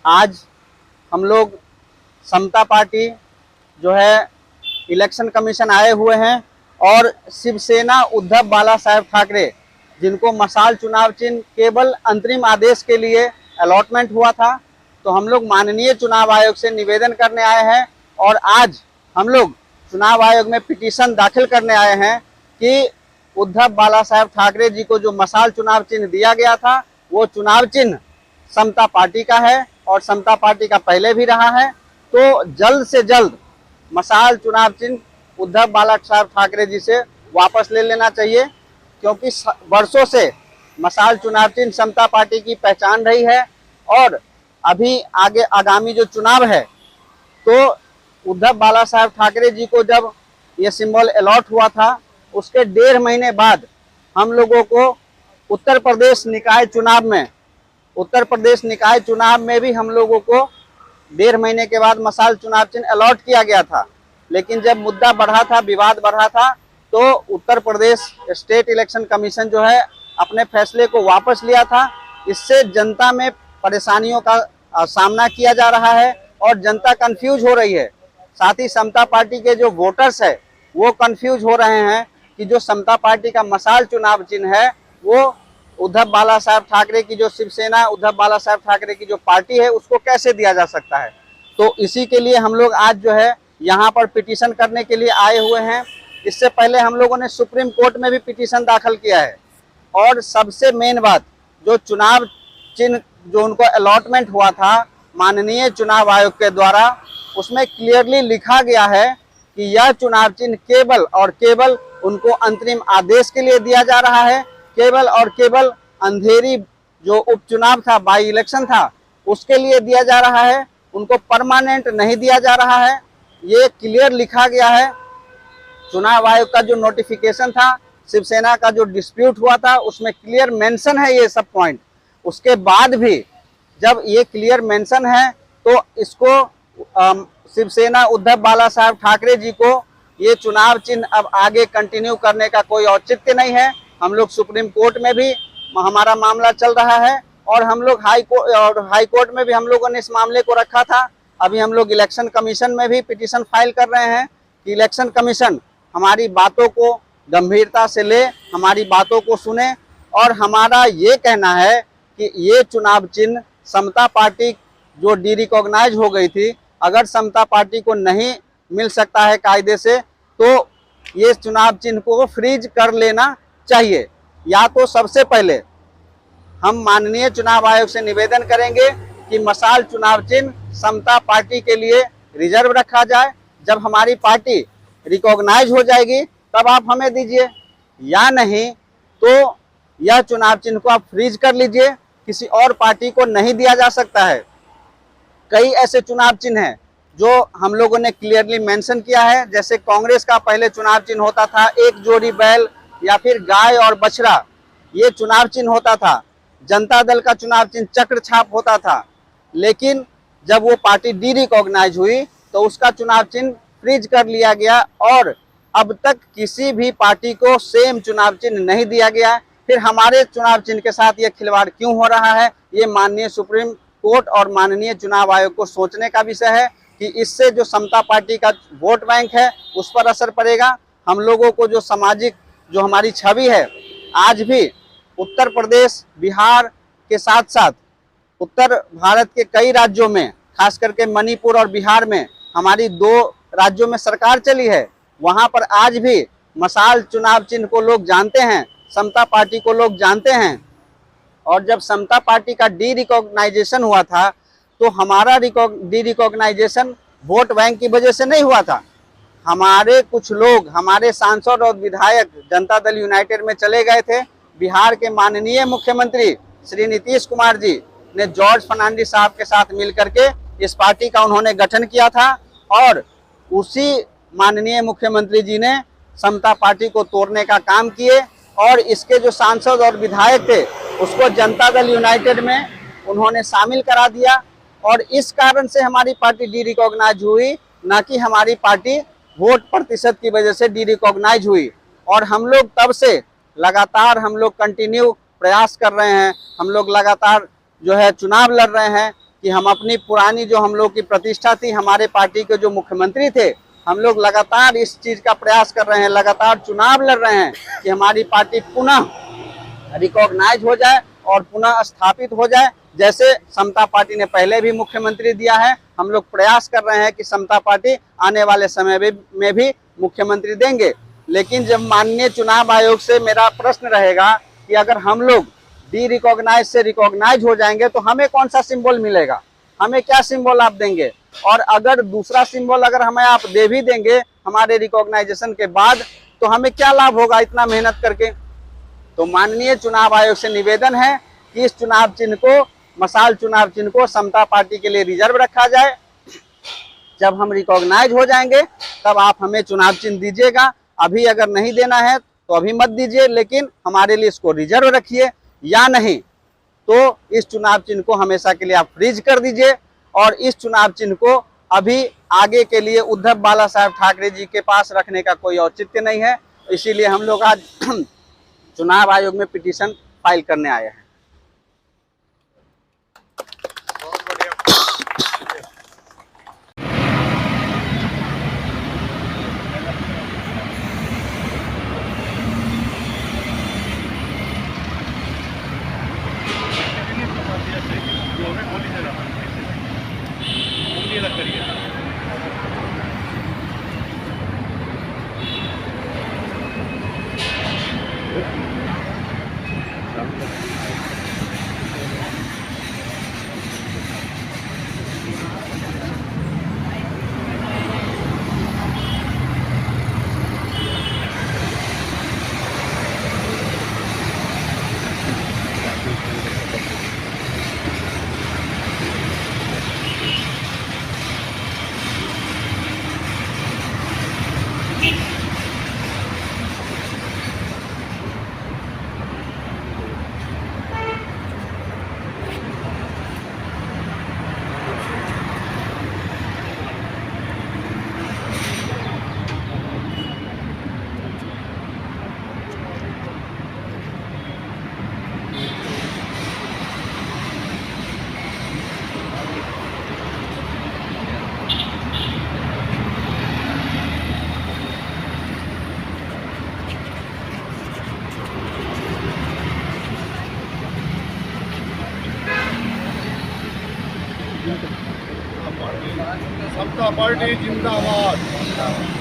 आज हम लोग समता पार्टी जो है इलेक्शन कमीशन आए हुए हैं और शिवसेना उद्धव बाला साहेब ठाकरे जिनको मशाल चुनाव चिन्ह केवल अंतरिम आदेश के लिए अलॉटमेंट हुआ था, तो हम लोग माननीय चुनाव आयोग से निवेदन करने आए हैं और आज हम लोग चुनाव आयोग में पिटीशन दाखिल करने आए हैं कि उद्धव बाला साहेब ठाकरे जी को जो मशाल चुनाव चिन्ह दिया गया था वो चुनाव चिन्ह समता पार्टी का है और समता पार्टी का पहले भी रहा है, तो जल्द से जल्द मशाल चुनाव चिन्ह उद्धव बाला साहब ठाकरे जी से वापस ले लेना चाहिए, क्योंकि वर्षों से मशाल चुनाव चिन्ह समता पार्टी की पहचान रही है। और अभी आगे आगामी जो चुनाव है तो उद्धव बाला साहब ठाकरे जी को जब ये सिंबल अलॉट हुआ था उसके 1.5 महीने बाद हम लोगों को उत्तर प्रदेश निकाय चुनाव में भी हम लोगों को 1.5 महीने के बाद मशाल चुनाव चिन्ह अलॉट किया गया था। लेकिन जब मुद्दा बढ़ा था, विवाद बढ़ा था, तो Uttar Pradesh state election commission जो है अपने फैसले को वापस लिया था। इससे जनता में परेशानियों का सामना किया जा रहा है और जनता कंफ्यूज हो रही है। साथ ही समता पार्टी के जो वोटर्स है वो कंफ्यूज हो रहे हैं कि जो समता पार्टी का मशाल चुनाव चिन्ह है वो उद्धव बाला साहब ठाकरे की जो शिवसेना उद्धव बाला साहब ठाकरे की जो पार्टी है उसको कैसे दिया जा सकता है। तो इसी के लिए हम लोग आज जो है यहाँ पर पिटीशन करने के लिए आए हुए हैं। इससे पहले हम लोगों ने सुप्रीम कोर्ट में भी पिटीशन दाखिल किया है और सबसे मेन बात, जो चुनाव चिन्ह जो उनको अलॉटमेंट हुआ था माननीय चुनाव आयोग के द्वारा, उसमें क्लियरली लिखा गया है कि यह चुनाव चिन्ह केवल और केवल उनको अंतरिम आदेश के लिए दिया जा रहा है, केवल और केवल अंधेरी जो उपचुनाव था, बाई इलेक्शन था, उसके लिए दिया जा रहा है, उनको परमानेंट नहीं दिया जा रहा है। ये क्लियर लिखा गया है। चुनाव आयोग का जो नोटिफिकेशन था, शिवसेना का जो डिस्प्यूट हुआ था, उसमें क्लियर मेंशन है ये सब पॉइंट। उसके बाद भी जब ये क्लियर मेंशन है तो इसको शिवसेना उद्धव बाला साहब ठाकरे जी को ये चुनाव चिन्ह अब आगे कंटिन्यू करने का कोई औचित्य नहीं है। हम लोग सुप्रीम कोर्ट में भी हमारा मामला चल रहा है और हम लोग हाई कोर्ट में भी हम लोगों ने इस मामले को रखा था। अभी हम लोग इलेक्शन कमीशन में भी पिटीशन फाइल कर रहे हैं कि इलेक्शन कमीशन हमारी बातों को गंभीरता से ले, हमारी बातों को सुने। और हमारा ये कहना है कि ये चुनाव चिन्ह समता पार्टी जो डी-रिकॉग्नाइज हो गई थी, अगर समता पार्टी को नहीं मिल सकता है कायदे से, तो ये चुनाव चिन्ह को फ्रीज कर लेना चाहिए। या तो सबसे पहले हम माननीय चुनाव आयोग से निवेदन करेंगे कि मशाल चुनाव चिन्ह समता पार्टी के लिए रिजर्व रखा जाए। जब हमारी पार्टी रिकॉग्नाइज हो जाएगी तब आप हमें दीजिए, या नहीं तो यह चुनाव चिन्ह को आप फ्रीज कर लीजिए। किसी और पार्टी को नहीं दिया जा सकता है। कई ऐसे चुनाव चिन्ह हैं जो हम लोगों ने क्लियरली मेंशन किया है, जैसे कांग्रेस का पहले चुनाव चिन्ह होता था एक जोड़ी बैल या फिर गाय और बछड़ा, ये चुनाव चिन्ह होता था। जनता दल का चुनाव चिन्ह चक्र छाप होता था। लेकिन जब वो पार्टी डी-रिकॉग्नाइज हुई तो उसका चुनाव चिन्ह फ्रीज कर लिया गया और अब तक किसी भी पार्टी को सेम चुनाव चिन्ह नहीं दिया गया। फिर हमारे चुनाव चिन्ह के साथ ये खिलवाड़ क्यों हो रहा है, ये माननीय सुप्रीम कोर्ट और माननीय चुनाव आयोग को सोचने का विषय है कि इससे जो समता पार्टी का वोट बैंक है उस पर असर पड़ेगा। हम लोगों को जो सामाजिक जो हमारी छवि है, आज भी उत्तर प्रदेश, बिहार के साथ साथ उत्तर भारत के कई राज्यों में, खास करके मणिपुर और बिहार में हमारी 2 राज्यों में सरकार चली है, वहां पर आज भी मशाल चुनाव चिन्ह को लोग जानते हैं, समता पार्टी को लोग जानते हैं। और जब समता पार्टी का डी-रिकॉग्नाइजेशन हुआ था तो हमारा डी-रिकॉग्नाइजेशन वोट बैंक की वजह से नहीं हुआ था। हमारे कुछ लोग, हमारे सांसद और विधायक जनता दल यूनाइटेड में चले गए थे। बिहार के माननीय मुख्यमंत्री श्री नीतीश कुमार जी ने जॉर्ज फर्नांडिस साहब के साथ मिलकर के इस पार्टी का उन्होंने गठन किया था और उसी माननीय मुख्यमंत्री जी ने समता पार्टी को तोड़ने का काम किए और इसके जो सांसद और विधायक थे उसको जनता दल यूनाइटेड में उन्होंने शामिल करा दिया और इस कारण से हमारी पार्टी डी-रिकॉग्नाइज हुई, ना कि हमारी पार्टी वोट प्रतिशत की वजह से डी-रिकॉग्नाइज हुई। और हम लोग तब से लगातार हम लोग कंटिन्यू प्रयास कर रहे हैं, हम लोग लगातार जो है चुनाव लड़ रहे हैं कि हम अपनी पुरानी जो हम लोग की प्रतिष्ठा थी, हमारे पार्टी के जो मुख्यमंत्री थे, हम लोग लगातार इस चीज का प्रयास कर रहे हैं, लगातार चुनाव लड़ रहे हैं कि हमारी पार्टी पुनः रिकॉग्नाइज हो जाए और पुनः स्थापित हो जाए। जैसे समता पार्टी ने पहले भी मुख्यमंत्री दिया है, हम लोग प्रयास कर रहे हैं कि समता पार्टी आने वाले समय में भी मुख्यमंत्री देंगे। लेकिन जब माननीय चुनाव आयोग से मेरा प्रश्न रहेगा कि अगर हम लोग डी रिकॉग्नाइज से रिकॉग्नाइज हो जाएंगे तो हमें कौन सा सिंबल मिलेगा, हमें क्या सिंबल आप देंगे, और अगर दूसरा सिंबल अगर हमें आप दे भी देंगे हमारे रिकॉग्नाइजेशन के बाद तो हमें क्या लाभ होगा इतना मेहनत करके। तो माननीय चुनाव आयोग से निवेदन है कि इस चुनाव चिन्ह को, मशाल चुनाव चिन्ह को समता पार्टी के लिए रिजर्व रखा जाए। जब हम रिकॉग्नाइज हो जाएंगे तब आप हमें चुनाव चिन्ह दीजिएगा। अभी अगर नहीं देना है तो अभी मत दीजिए, लेकिन हमारे लिए इसको रिजर्व रखिए, या नहीं तो इस चुनाव चिन्ह को हमेशा के लिए आप फ्रीज कर दीजिए। और इस चुनाव चिन्ह को अभी आगे के लिए उद्धव बाला साहब ठाकरे जी के पास रखने का कोई औचित्य नहीं है। इसीलिए हम लोग आज चुनाव आयोग में पिटीशन फाइल करने आए हैं। समता पार्टी जिंदाबाद।